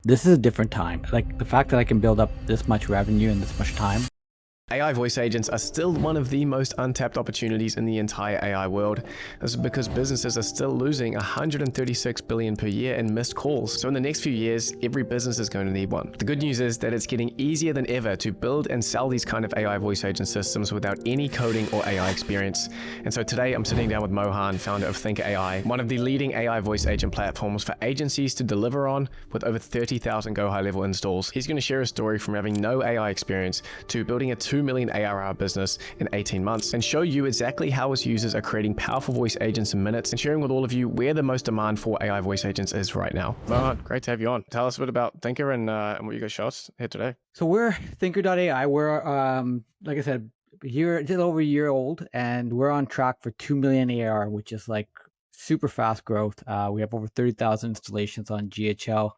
This is a different time. Like the fact that I can build up this much revenue in this much time. AI voice agents are still one of the most untapped opportunities in the entire AI world. This is because businesses are still losing 136 billion per year in missed calls. So in the next few years, every business is going to need one. The good news is that it's getting easier than ever to build and sell these kind of AI voice agent systems without any coding or AI experience. And so today I'm sitting down with Mohan, founder of Thinkrr AI, one of the leading AI voice agent platforms for agencies to deliver on with over 30,000 go high level installs. He's going to share a story from having no AI experience to building a 2 million ARR business in 18 months and show you exactly how his users are creating powerful voice agents in minutes and sharing with all of you where the most demand for AI voice agents is right now. Mohan, great to have you on. Tell us a bit about Thinkrr and what you guys show us here today. So we're Thinkrr AI. We're like I said, just over a year old, and we're on track for 2 million ARR, which is like super fast growth. We have over 30,000 installations on GHL.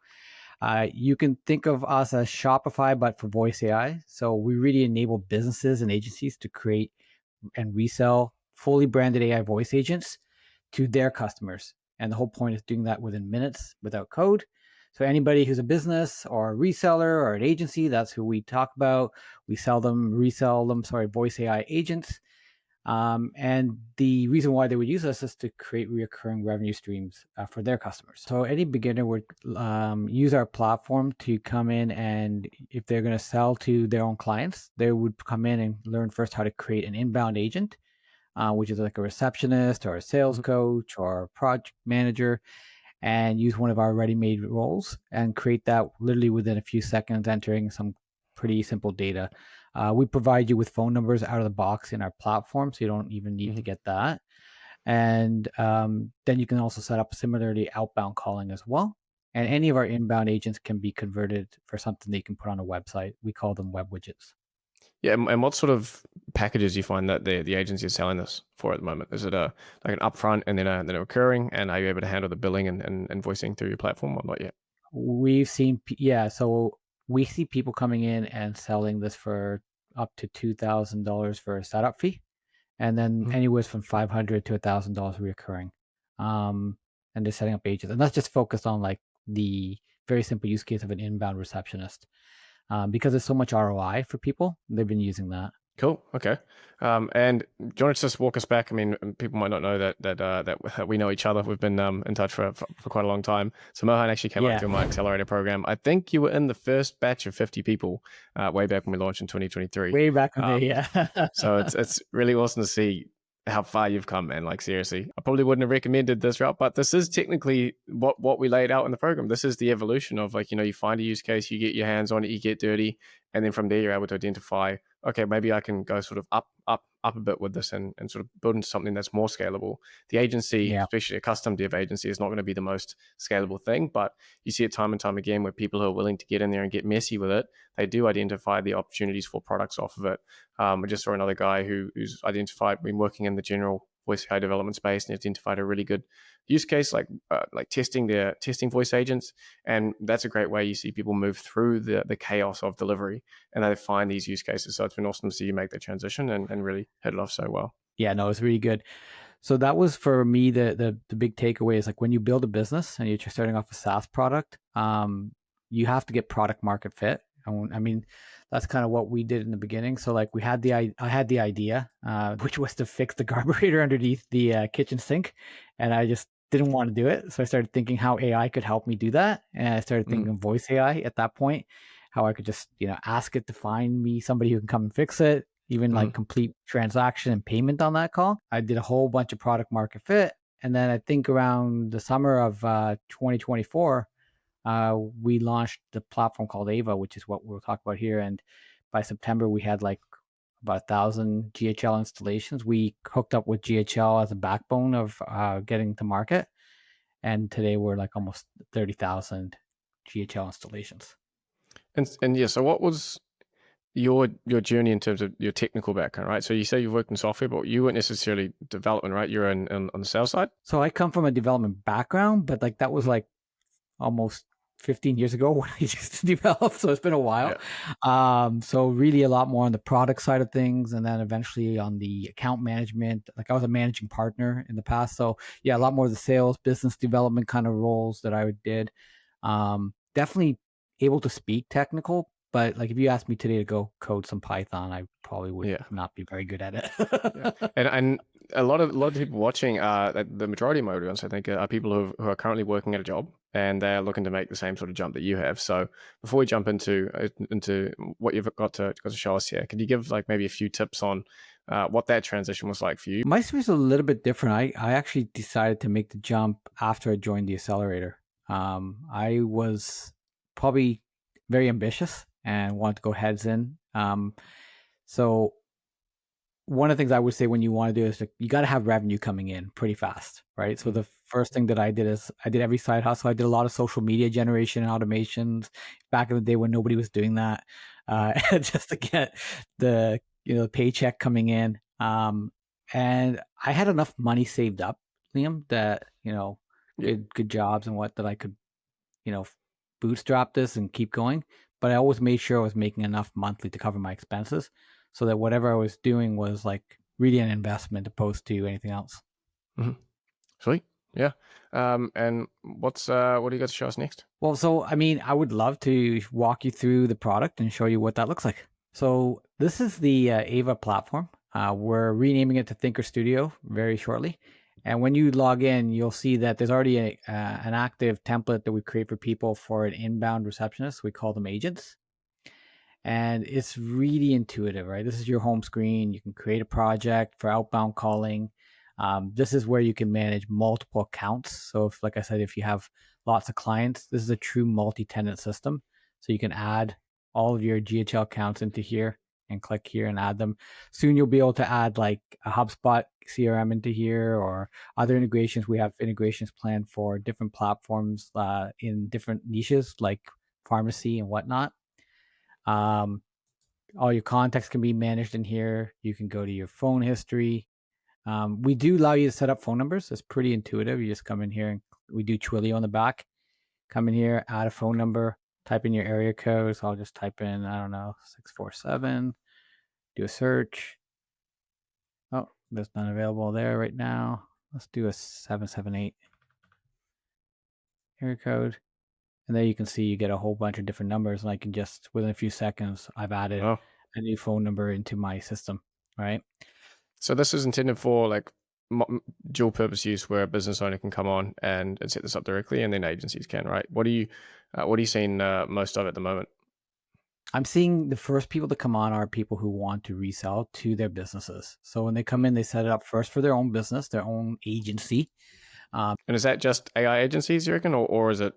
You can think of us as Shopify, but for voice AI. So we really enable businesses and agencies to create and resell fully branded AI voice agents to their customers. And the whole point is doing that within minutes without code. So anybody who's a business or a reseller or an agency, that's who we talk about. We resell them, voice AI agents. And the reason why they would use us is to create recurring revenue streams for their customers. So any beginner would use our platform to come in, and if they're going to sell to their own clients, they would come in and learn first how to create an inbound agent, which is like a receptionist or a sales coach or a project manager, and use one of our ready-made roles and create that literally within a few seconds, entering some pretty simple data. We provide you with phone numbers out of the box in our platform, so you don't even need to get that. And then you can also set up similarly outbound calling as well. And any of our inbound agents can be converted for something that you can put on a website. We call them web widgets. Yeah, and what sort of packages do you find that the agency is selling this for at the moment? Is it like an upfront and then a recurring? And are you able to handle the billing and invoicing through your platform or not yet? We've seen, so we see people coming in and selling this for up to $2,000 for a setup fee, and then anywhere from $500 to $1,000 recurring. And they're setting up agents, and that's just focused on like the very simple use case of an inbound receptionist. Because there's so much ROI for people, they've been using that. Cool. Okay. And do you want to just walk us back? I mean, people might not know that we know each other. We've been in touch for quite a long time. So Mohan actually came up through my accelerator program. I think you were in the first batch of 50 people way back when we launched in 2023. Way back in the day, yeah. So it's really awesome to see how far you've come, man. Like seriously, I probably wouldn't have recommended this route, but this is technically what we laid out in the program. This is the evolution of like, you find a use case, you get your hands on it, you get dirty, and then from there you're able to identify, okay, maybe I can go sort of up a bit with this and sort of build into something that's more scalable. The agency, especially a custom dev agency, is not going to be the most scalable thing, but you see it time and time again where people who are willing to get in there and get messy with it, they do identify the opportunities for products off of it. I just saw another guy who's been working in the general voice AI development space and identified a really good use case like testing voice agents, and that's a great way you see people move through the chaos of delivery and they find these use cases. So it's been awesome to see you make that transition and really hit it off so well. Yeah, no, it's really good. So that was for me the big takeaway is like when you build a business and you're just starting off a SaaS product, you have to get product market fit. I mean, that's kind of what we did in the beginning. So like I had the idea, which was to fix the carburetor underneath the kitchen sink, and I just didn't want to do it. So I started thinking how AI could help me do that, and I started thinking of voice AI at that point, how I could just ask it to find me somebody who can come and fix it, even like complete transaction and payment on that call. I did a whole bunch of product market fit. And then I think around the summer of 2024, we launched the platform called Ava, which is what we'll talk about here. And by September, we had like about 1,000 GHL installations. We hooked up with GHL as a backbone of getting to market. And today we're like almost 30,000 GHL installations. And yeah, so what was your journey in terms of your technical background, right? So you say you've worked in software, but you weren't necessarily development, right? You're on the sales side. So I come from a development background, but like that was like almost 15 years ago when I used to develop. So it's been a while. Yeah. So really a lot more on the product side of things, and then eventually on the account management. Like I was a managing partner in the past. So yeah, a lot more of the sales, business development kind of roles that I did. Definitely able to speak technical, but like if you asked me today to go code some Python, I probably would Yeah. not be very good at Yeah, it. and a lot of people watching, the majority of my audience, I think, are people who are currently working at a job and they're looking to make the same sort of jump that you have. So before we jump into what you've got to show us here, could you give like maybe a few tips on what that transition was like for you? My story's a little bit different. I actually decided to make the jump after I joined the accelerator. I was probably very ambitious and wanted to go heads in. So one of the things I would say when you want to do is like, you got to have revenue coming in pretty fast, right? So Mm. the first thing that I did is I did every side hustle. I did a lot of social media generation and automations back in the day when nobody was doing that, just to get the paycheck coming in. And I had enough money saved up, Liam, that Yeah. good jobs and what that I could you know bootstrap this and keep going. But I always made sure I was making enough monthly to cover my expenses, so that whatever I was doing was like really an investment opposed to anything else. Mhm. Sweet. Yeah. And what do you got to show us next? Well, so I mean, I would love to walk you through the product and show you what that looks like. So this is the Ava platform. We're renaming it to Thinkrr Studio very shortly. And when you log in, you'll see that there's already an active template that we create for people for an inbound receptionist. We call them agents. And it's really intuitive, right? This is your home screen. You can create a project for outbound calling. This is where you can manage multiple accounts. So if, like I said, if you have lots of clients, this is a true multi-tenant system. So you can add all of your GHL accounts into here and click here and add them. Soon you'll be able to add like a HubSpot CRM into here or other integrations. We have integrations planned for different platforms in different niches like pharmacy and whatnot. Um, all your contacts can be managed in here. You can go to your phone history. We do allow you to set up phone numbers. It's pretty intuitive. You just come in here and we do Twilio on the back. Come in here, add a phone number, type in your area code. So I'll just type in, I don't know, 647, do a search. Oh, there's none available there right now. Let's do a 778 area code. And there you can see you get a whole bunch of different numbers. And I can just, within a few seconds, I've added Oh, a new phone number into my system, right? so this is intended for like dual purpose use where a business owner can come on and set this up directly, and then agencies can, right? What are you seeing most of at the moment? I'm seeing the first people to come on are people who want to resell to their businesses. So when they come in, they set it up first for their own business, their own agency. And is that just AI agencies, you reckon, or is it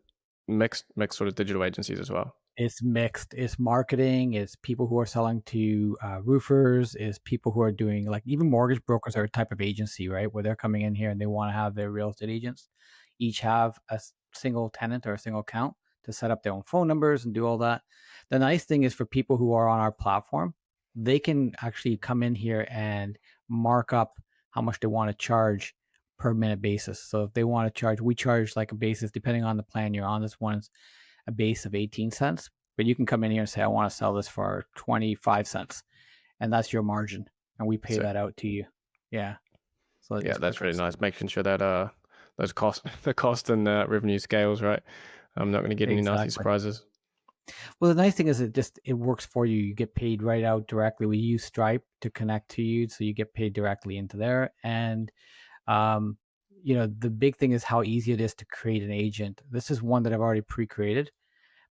mixed sort of digital agencies as well? It's mixed. It's marketing. It's people who are selling to roofers. Is people who are doing like even mortgage brokers are a type of agency, right? Where they're coming in here and they want to have their real estate agents each have a single tenant or a single account to set up their own phone numbers and do all that. The nice thing is for people who are on our platform, they can actually come in here and mark up how much they want to charge per minute basis. So if they want to charge, we charge like a basis depending on the plan you're on. This one's a base of 18 cents, but you can come in here and say, I want to sell this for 25 cents. And that's your margin. And we pay So that out to you. Yeah. So yeah, it's that's really quicker. nice. Making sure that those the cost and revenue scales, right? I'm not going to get any nasty Exactly. surprises. Well, the nice thing is it works for you. You get paid right out directly. We use Stripe to connect to you, so you get paid directly into there. And um, the big thing is how easy it is to create an agent. This is one that I've already pre-created.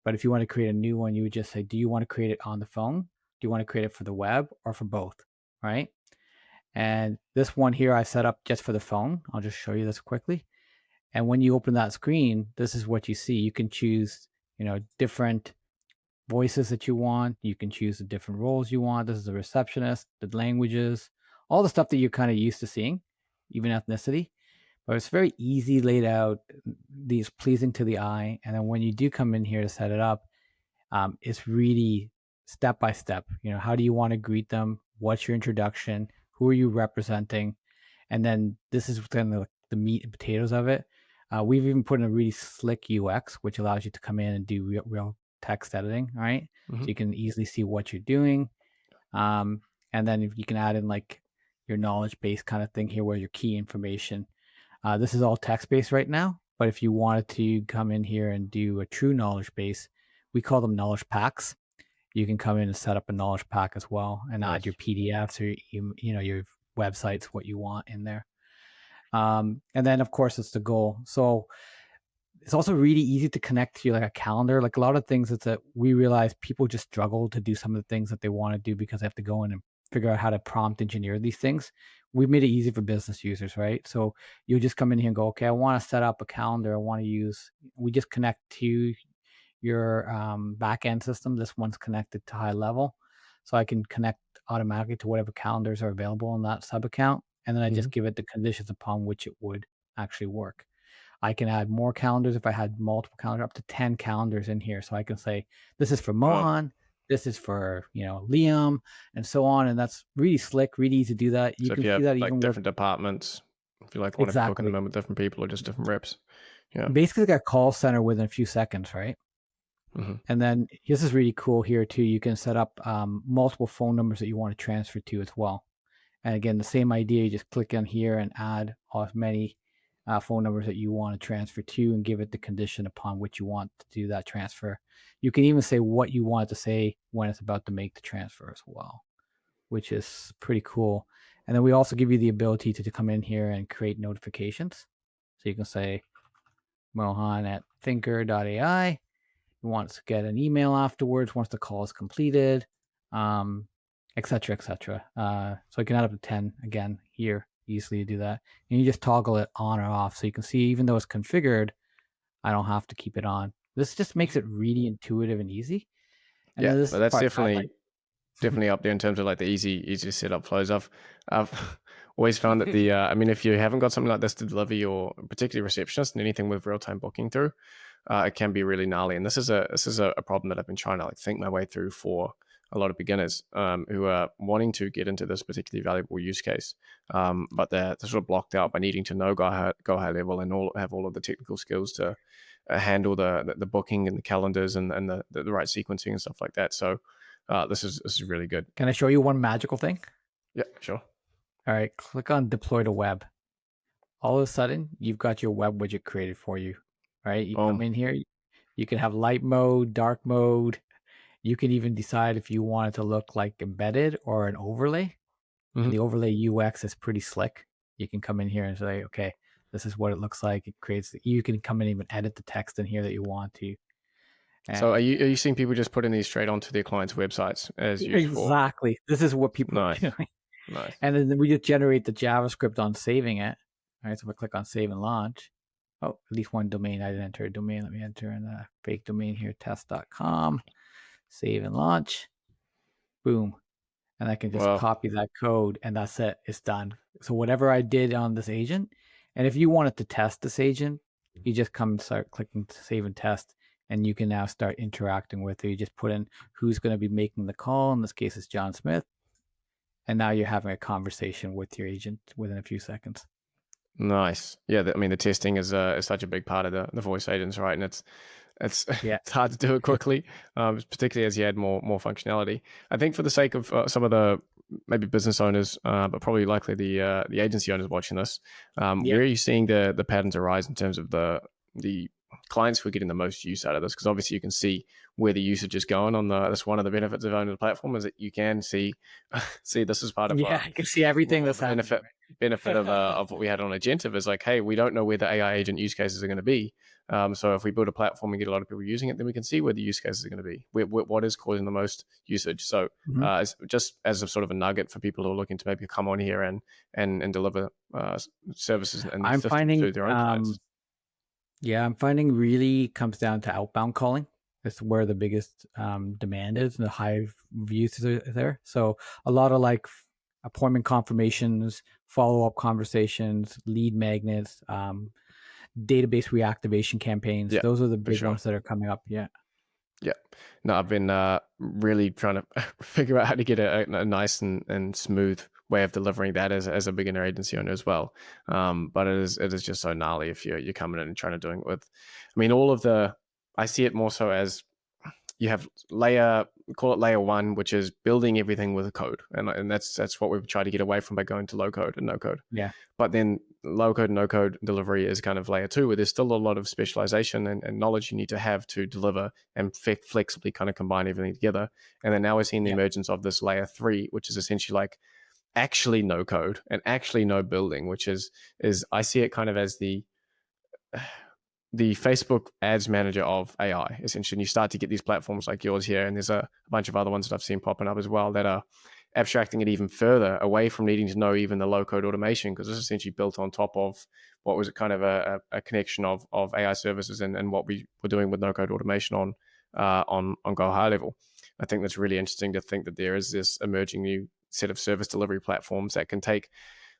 But if you want to create a new one, you would just say, do you want to create it on the phone? Do you want to create it for the web or for both? Right. And this one here I set up just for the phone. I'll just show you this quickly. And when you open that screen, this is what you see. You can choose, different voices that you want. You can choose the different roles you want. This is a receptionist, the languages, all the stuff that you're kind of used to seeing, even ethnicity. But it's very easy laid out. These pleasing to the eye. And then when you do come in here to set it up, it's really step by step. How do you want to greet them? What's your introduction? Who are you representing? And then this is kind of the meat and potatoes of it. We've even put in a really slick UX, which allows you to come in and do real text editing, right? So Hmm. you can easily see what you're doing. And then if you can add in like your knowledge base kind of thing here, where your key information. This is all text based right now, but if you wanted to come in here and do a true knowledge base, We call them knowledge packs. You can come in and set up a knowledge pack as well and add your Nice. PDFs or your websites, what you want in there. And then of course it's the goal. So it's also really easy to connect to like a calendar. Like a lot of things that we realize people just struggle to do some of the things that they want to do because they have to go in and figure out how to prompt engineer these things. We've made it easy for business users, right? So you just come in here and go, okay, I want to set up a calendar. I want to use, we just connect to your backend system. This one's connected to high level. So I can connect automatically to whatever calendars are available in that sub account. And then I just give it the conditions upon which it would actually work. I can add more calendars if I had multiple calendars, up to 10 calendars in here. So I can say, this is for Wow. Mohan, this is for, Liam, and so on. And that's really slick, really easy to do that. You So if can you see have that like even with different departments, if you like want to book in exactly. them with different people or just different reps. Yeah. Basically like a call center within a few seconds, right? Hmm. And then this is really cool here too. You can set up multiple phone numbers that you want to transfer to as well. And again, the same idea, you just click on here and add as many phone numbers that you want to transfer to and give it the condition upon which you want to do that transfer. You can even say what you want to say when it's about to make the transfer as well, which is pretty cool. And then we also give you the ability to come in here and create notifications. So you can say Mohan at Thinkrr.ai. He wants to get an email afterwards once the call is completed, et cetera, et cetera. So I can add up to 10 again here, easily do that. And you just toggle it on or off. So you can see, even though it's configured, I don't have to keep it on. This just makes it really intuitive and easy. And Yeah, then this but is the that's part I like. definitely up there in terms of like the easy setup flows. I've always found that I mean, if you haven't got something like this to deliver your particularly receptionist and anything with real time booking through, it can be really gnarly. And this is a problem that I've been trying to like think my way through for a lot of beginners who are wanting to get into this particularly valuable use case, but they're sort of blocked out by needing to know go high level and have all of the technical skills to handle the booking and the calendars and the right sequencing and stuff like that. So this is really good. Can I show you one magical thing? Yeah, sure. All right, click on deploy to web. All of a sudden, you've got your web widget created for you. Right? You come Boom. in here, you can have light mode, dark mode. You can even decide if you want it to look like embedded or an overlay. Mm-hmm. And the overlay UX is pretty slick. You can come in here and say, okay, this is what it looks like. It creates, you can come in and even edit the text in here that you want to. So are And you seeing people just putting these straight onto their clients' websites as used for? exactly, this is what people are Nice, doing. nice. And then we just generate the JavaScript on saving it. All right, so if I click on save and launch, oh, at least one domain. I didn't enter a domain. Let me enter in a fake domain here, test.com. Save and launch. Boom. And I can just Well, copy that code and that's it. It's done. So whatever I did on this agent, and if you wanted to test this agent, you just come and start clicking to save and test, and you can now start interacting with it. You just put in who's going to be making the call. In this case, it's John Smith. And now you're having a conversation with your agent within a few seconds. nice. Yeah, I mean, the testing is such a big part of the voice agents, right? And it's Yeah. it's hard to do it quickly, particularly as you add more functionality. I think for the sake of some of the maybe business owners, but probably likely the agency owners watching this, Yeah. where are you seeing the patterns arise in terms of the clients who are getting the most use out of this? Because obviously you can see where the usage is going on that's one of the benefits of owning the platform is that you can see this is part of Yeah. I can see everything one of that's the happening. benefit of what we had on Agentive is like, hey, we don't know where the AI agent use cases are going to be. So if we build a platform and get a lot of people using it, then we can see where the use cases are going to be, what is causing the most usage. So it's just as a sort of a nugget for people who are looking to maybe come on here and deliver services and I'm systems finding, to their own clients. yeah, I'm finding really comes down to outbound calling. That's where the biggest demand is, and the high views are there. So a lot of like appointment confirmations, follow-up conversations, lead magnets, database reactivation campaigns. Yeah, Those are the for big sure. ones that are coming up. Yeah. Yeah. No, I've been really trying to figure out how to get a nice and smooth way of delivering that as a beginner agency owner as well. But it is just so gnarly if you're coming in and trying to doing it with. I mean, I see it more so as you have call it layer one, which is building everything with a code, and that's what we've tried to get away from by going to low code and no code. Yeah. But then low code, no code delivery is kind of layer 2, where there's still a lot of specialization and knowledge you need to have to deliver and flexibly kind of combine everything together. And then now we're seeing the Yeah. emergence of this layer 3, which is essentially like actually no code and actually no building, which is I see it kind of as the Facebook ads manager of AI, essentially. And you start to get these platforms like yours here, and there's a bunch of other ones that I've seen popping up as well that are abstracting it even further away from needing to know even the low code automation, because it's essentially built on top of what was kind of a connection of AI services and what we were doing with no code automation on Go High Level. I think that's really interesting to think that there is this emerging new set of service delivery platforms that can take,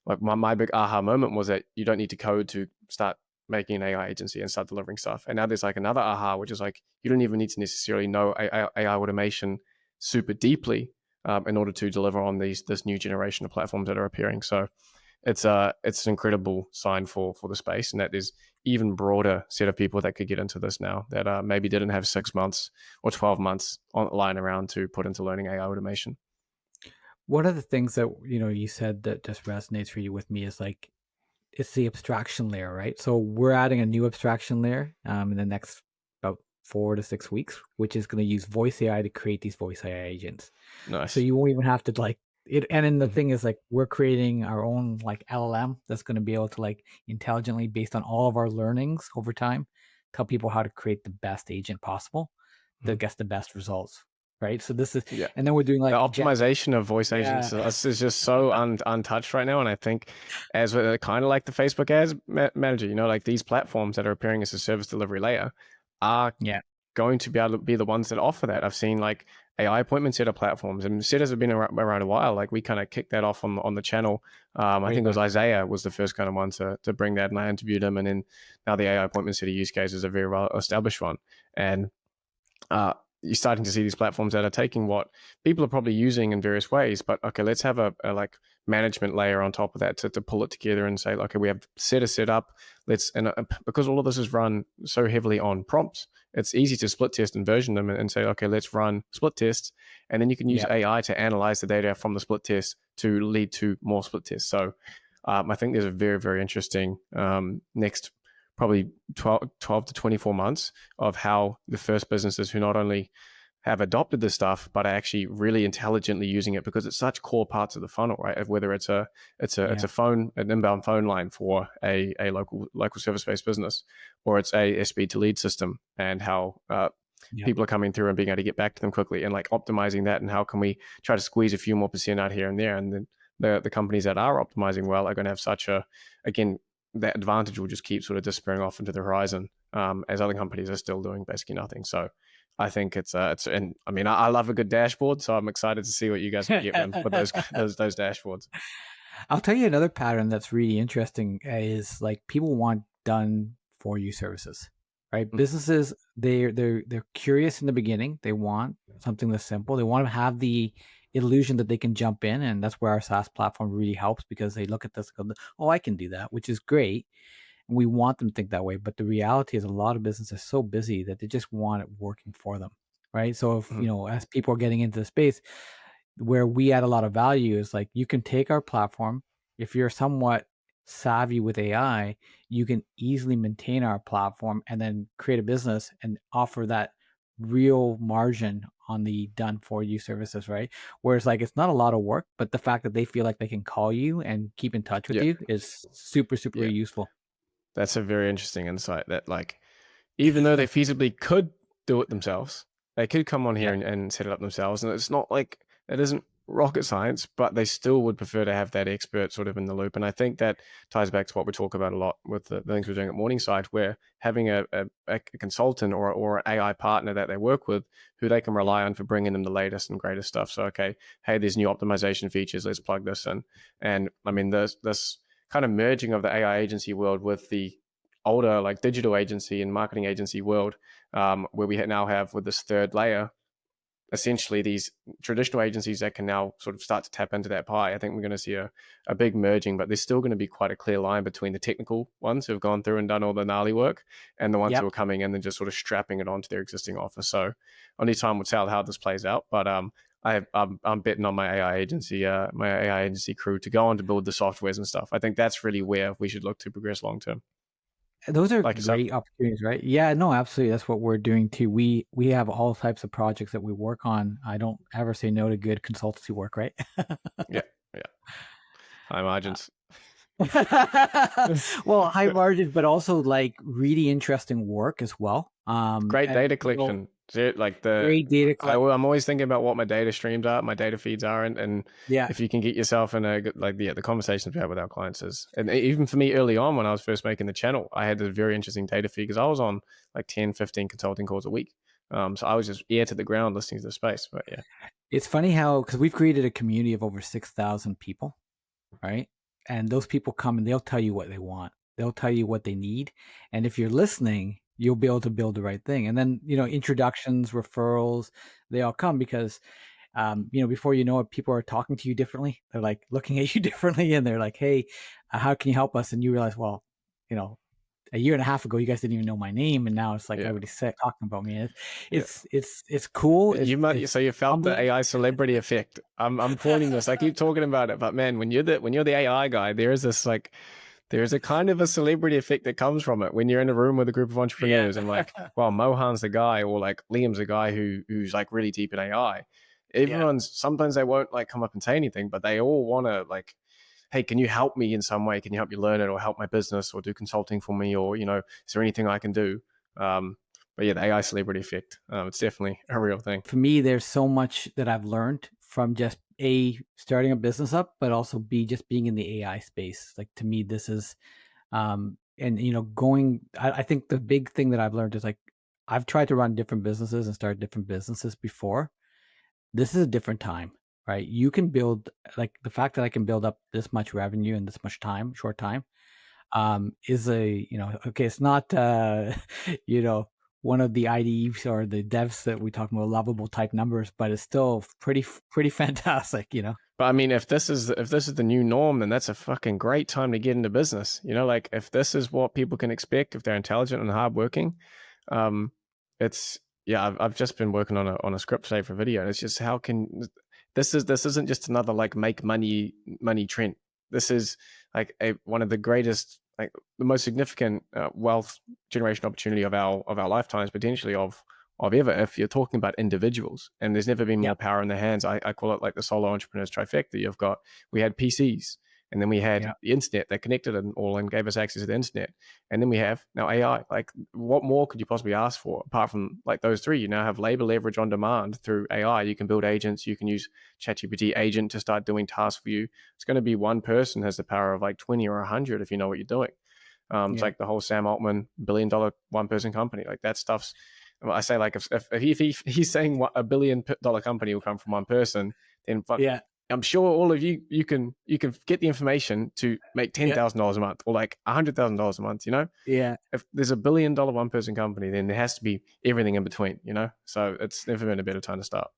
like my big aha moment was that you don't need to code to start making an AI agency and start delivering stuff. And now there's like another aha, which is like, you don't even need to necessarily know AI automation super deeply in order to deliver on this new generation of platforms that are appearing. So it's an incredible sign for the space, and that there's even broader set of people that could get into this now that maybe didn't have 6 months or 12 months lying around to put into learning AI automation. One of the things that you said that just resonates for you with me is like it's the abstraction layer, right? So we're adding a new abstraction layer in the next about 4 to 6 weeks, which is going to use voice AI to create these voice AI agents. So Nice. you won't even have to like it. And then the Mhm. thing is like we're creating our own like LLM that's going to be able to like intelligently, based on all of our learnings over time, tell people how to create the best agent possible that Mhm. gets the best results, right? So this is, Yeah. and then we're doing The like optimization of voice yeah, agents is just so untouched right now. And I think as with kind of like the Facebook ads manager, like these platforms that are appearing as a service delivery layer are yeah, going to be able to be the ones that offer that. I've seen like AI appointment setter platforms, and setters have been around a while. Like we kind of kicked that off on the channel. I way think it was back. Isaiah was the first kind of one to bring that, and I interviewed him. And then now the AI appointment setter use case is a very well established one. And you're starting to see these platforms that are taking what people are probably using in various ways, but okay, let's have a like management layer on top of that to pull it together and say, okay, we have setter set up. Because all of this is run so heavily on prompts, it's easy to split test and version them and say, okay, let's run split tests, and then you can use Yeah, AI to analyze the data from the split test to lead to more split tests. So I think there's a very, very interesting next probably 12 to 24 months of how the first businesses who not only have adopted this stuff but are actually really intelligently using it, because it's such core parts of the funnel, right? Whether it's an inbound phone line for a local service based business, or it's a SB to lead system, and how yeah. people are coming through and being able to get back to them quickly, and like optimizing that, and how can we try to squeeze a few more percent out here and there. And then the companies that are optimizing well are going to have such a, again, that advantage will just keep sort of disappearing off into the horizon, as other companies are still doing basically nothing. So I think and I mean, I love a good dashboard, so I'm excited to see what you guys can get with those dashboards. I'll tell you another pattern that's really interesting is like people want done for you services, right? Mm, Businesses, they're curious in the beginning. They want something that's simple. They want to have the illusion that they can jump in, and that's where our SaaS platform really helps, because they look at this and go, "Oh, I can do that," which is great. And we want them to think that way. But the reality is a lot of businesses are so busy that they just want it working for them, right? So if, mm, as people are getting into the space, where we add a lot of value is like you can take our platform. If you're somewhat savvy with AI, you can easily maintain our platform and then create a business and offer that real margin on the done for you services, right? Whereas like it's not a lot of work, but the fact that they feel like they can call you and keep in touch with yeah, you is super, super yeah, useful. that's a very interesting insight. That like, even though they feasibly could do it themselves, they could come on here Yeah. and set it up themselves. And it's not like it isn't rocket science, but they still would prefer to have that expert sort of in the loop. And I think that ties back to what we talk about a lot with the things we're doing at Morningside, where having a consultant or an AI partner that they work with who they can rely on for bringing them the latest and greatest stuff. So, okay, hey, there's new optimization features. Let's plug this in. And I mean, this kind of merging of the AI agency world with the older like digital agency and marketing agency world, where we now have with this third layer essentially these traditional agencies that can now sort of start to tap into that pie. I think we're going to see a big merging, but there's still going to be quite a clear line between the technical ones who have gone through and done all the gnarly work, and the ones who Yep. are coming in and just sort of strapping it onto their existing offer. So only time will tell how this plays out, but I'm betting on my AI agency crew to go on to build the softwares and stuff. I think that's really where we should look to progress long term. Those are Like yourself. great opportunities, right? Yeah, no, absolutely. That's what we're doing too. We have all types of projects that we work on. I don't ever say no to good consultancy work, right? Yeah, yeah. High margins. Well, high margins, but also like really interesting work as well. Great And data collection. Like great data collect. I'm always thinking about what my data streams are, my data feeds are, and Yeah, if you can get yourself in a good, like the conversations we have with our clients is, and even for me early on when I was first making the channel, I had a very interesting data feed because I was on like 10, 15 consulting calls a week. So I was just ear to the ground listening to the space. But yeah, it's funny how because we've created a community of over 6,000 people, right? And those people come and they'll tell you what they want. They'll tell you what they need, and if you're listening, you'll be able to build the right thing. And then introductions, referrals, they all come because before you know it, people are talking to you differently. They're like looking at you differently, and they're like, "Hey, how can you help us?" And you realize, well, you know, a year and a half ago, you guys didn't even know my name, and now it's like yeah, everybody's talking about me. yeah. It's cool. So you felt the Humbling. AI celebrity effect. I'm pointing this. I keep talking about it, but man, when you're the AI guy, there is this like there's a kind of a celebrity effect that comes from it when you're in a room with a group of Yeah, entrepreneurs and like, well, Mohan's the guy, or like Liam's the guy who's like really deep in AI. yeah, Everyone's sometimes they won't like come up and say anything, but they all want to like, hey, can you help me in some way? Can you help me learn it, or help my business, or do consulting for me, or is there anything I can do? But yeah, the AI celebrity effect, it's definitely a real thing. for me, there's so much that I've learned from just starting a business up, but also just being in the AI space. Like to me, this is and going. I think the big thing that I've learned is like I've tried to run different businesses and start different businesses before. This is a different time, right? You can build like the fact that I can build up this much revenue in this much time, short time, is okay, it's not you know one of the IDEs or the devs that we talk about lovable type numbers, but it's still pretty fantastic. But I mean, if this is the new norm, then that's a fucking great time to get into business. Like if this is what people can expect if they're intelligent and hardworking, it's yeah. I've just been working on a script today for video, and it's just how can this isn't just another like make money trend. This is like one of the greatest, like the most significant wealth generation opportunity of our lifetimes, potentially of ever, if you're talking about individuals. And there's never been Yeah, more power in their hands. I call it like the solo entrepreneurs trifecta. We had PCs, and then we had yeah, the internet that connected it all and gave us access to the internet. And then we have now AI. Like, what more could you possibly ask for apart from like those three? You now have labor leverage on demand through AI. You can build agents. You can use ChatGPT agent to start doing tasks for you. It's going to be one person has the power of like 20 or 100 if you know what you're doing. It's yeah, like the whole Sam Altman $1 billion one person company. Like that stuff's. I say like if he's saying what $1 billion company will come from one person, then fuck. yeah, I'm sure all of you can get the information to make yeah, $10,000 a month or like $100,000 a month. yeah. If there's $1 billion one person company, then there has to be everything in between. So it's never been a better time to start.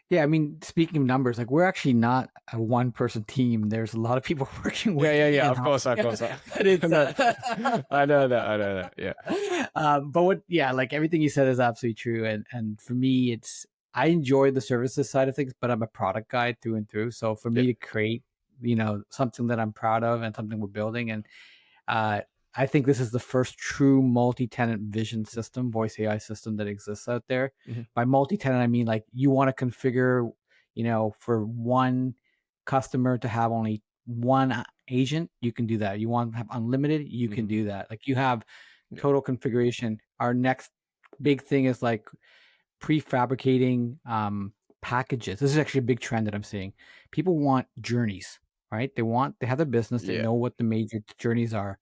Yeah, I mean, speaking of numbers, like we're actually not a one-person team. There's a lot of people working with Yeah. Of in-house. course. But it's No, I know that. Yeah. but like everything you said is absolutely true. And for me, I enjoy the services side of things, but I'm a product guy through and through. So for Yeah. me to create, something that I'm proud of and something we're building, and uh, I think this is the first true multi-tenant vision system, voice AI system that exists out there. Mhm. By multi-tenant, I mean like you want to configure, for one customer to have only one agent, you can do that. You want to have unlimited, you can Mhm. do that. Like you have Yeah. total configuration. Our next big thing is like prefabricating packages. This is actually a big trend that I'm seeing. People want journeys, right? They have their business, they Yeah. know what the major journeys are.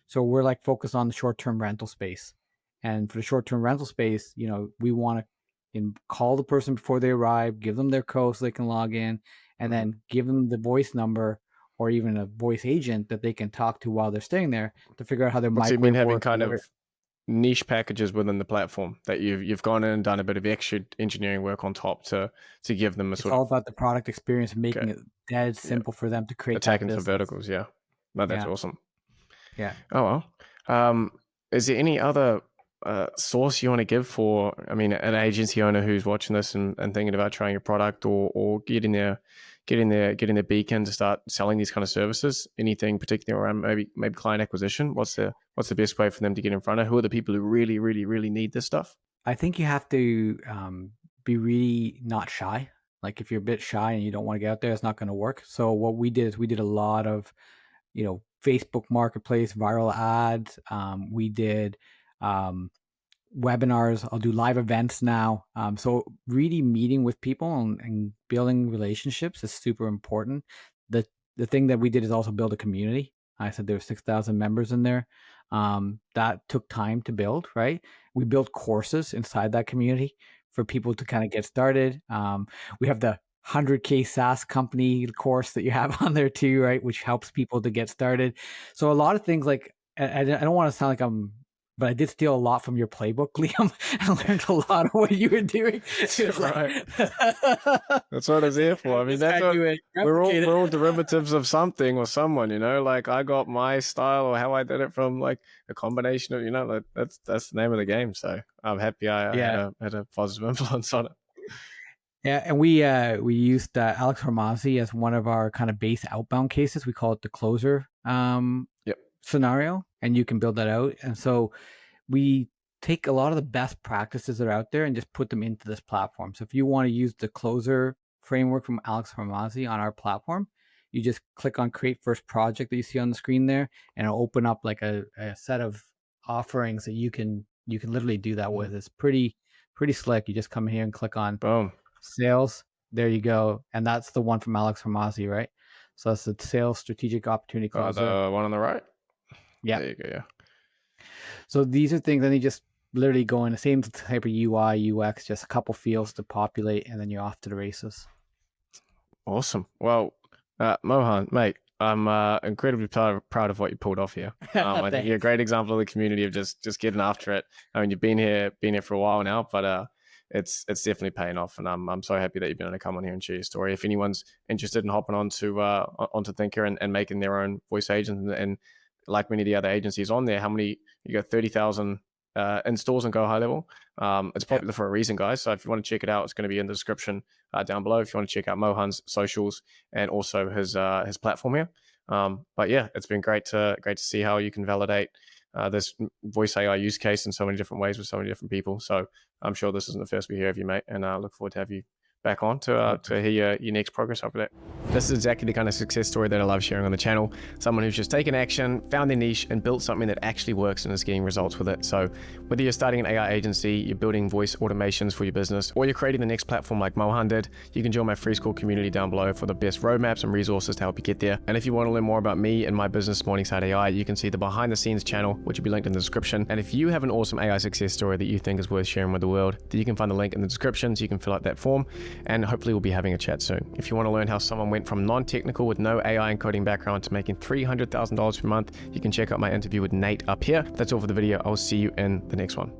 So we're like focused on the short-term rental space. And for the short-term rental space, we want to call the person before they arrive, give them their code so they can log in, and Mhm. then give them the voice number or even a voice agent that they can talk to while they're staying there to figure out how their What's it mean microwave having works. kind of niche packages within the platform that you've gone in and done a bit of extra engineering work on top to give them a It's sort all of about the product experience and making okay, it dead yeah, simple for them to create that attacking for business. verticals, yeah. No, that's Yeah, awesome. yeah. Oh well. Is there any other source you want to give for, I mean, an agency owner who's watching this and thinking about trying your product or getting their beacon to start selling these kind of services? Anything particular around maybe client acquisition? What's the best way for them to get in front of? Who are the people who really, really, really need this stuff? I think you have to be really not shy. Like if you're a bit shy and you don't want to get out there, it's not going to work. So what we did is we did a lot of, Facebook Marketplace, viral ads. We did webinars. I'll do live events now. So really meeting with people and building relationships is super important. The thing that we did is also build a community. I said there were 6,000 members in there. That took time to build, right? We built courses inside that community for people to kind of get started. We have the 100K SaaS company course that you have on there too, right? Which helps people to get started. So a lot of things like, I don't want to sound like but I did steal a lot from your playbook, Liam. I learned a lot of what you were doing. Right. That's what it's here for. I mean, that's what we're all derivatives of something or someone, like I got my style or how I did it from like a combination of, like that's the name of the game. So I'm happy I had a positive influence on it. Yeah, and we used Alex Hormozzi as one of our kind of base outbound cases. We call it the closer scenario, and you can build that out. And so we take a lot of the best practices that are out there and just put them into this platform. So if you want to use the closer framework from Alex Hormozzi on our platform, you just click on create first project that you see on the screen there, and it'll open up like a set of offerings that you can literally do that with. It's pretty slick. You just come here and click on boom sales. There you go. And that's the one from Alex Hormozzi, right? So that's the sales strategic opportunity closer. The one on the right? Yeah. There you go, yeah. So these are things, then you just literally go in the same type of UI, UX, just a couple fields to populate, and then you're off to the races. Awesome. Well, Mohan, mate, I'm incredibly proud of what you pulled off here. I think you're a great example of the community of just getting after it. I mean, you've been here for a while now, but it's definitely paying off, and I'm so happy that you've been able to come on here and share your story. If anyone's interested in hopping onto Thinkrr and making their own voice agent, and like many of the other agencies on there, you got 30,000 installs on Go High Level. It's popular for a reason, guys. So if you want to check it out, it's going to be in the description down below. If you want to check out Mohan's socials and also his platform here. But yeah, it's been great to see how you can validate this voice AI use case in so many different ways with so many different people. So I'm sure this isn't the first we hear of you, mate, and I look forward to have you back on to hear your next progress over there. This is exactly the kind of success story that I love sharing on the channel. Someone who's just taken action, found their niche, and built something that actually works and is getting results with it. So whether you're starting an AI agency, you're building voice automations for your business, or you're creating the next platform like Mohan did, you can join my free school community down below for the best roadmaps and resources to help you get there. And if you want to learn more about me and my business, Morningside AI, you can see the behind the scenes channel, which will be linked in the description. And if you have an awesome AI success story that you think is worth sharing with the world, then you can find the link in the description so you can fill out that form, and hopefully we'll be having a chat soon. If you want to learn how someone went from non-technical with no AI and coding background to making $300,000 per month, you can check out my interview with Nate up here. That's all for the video. I'll see you in the next one.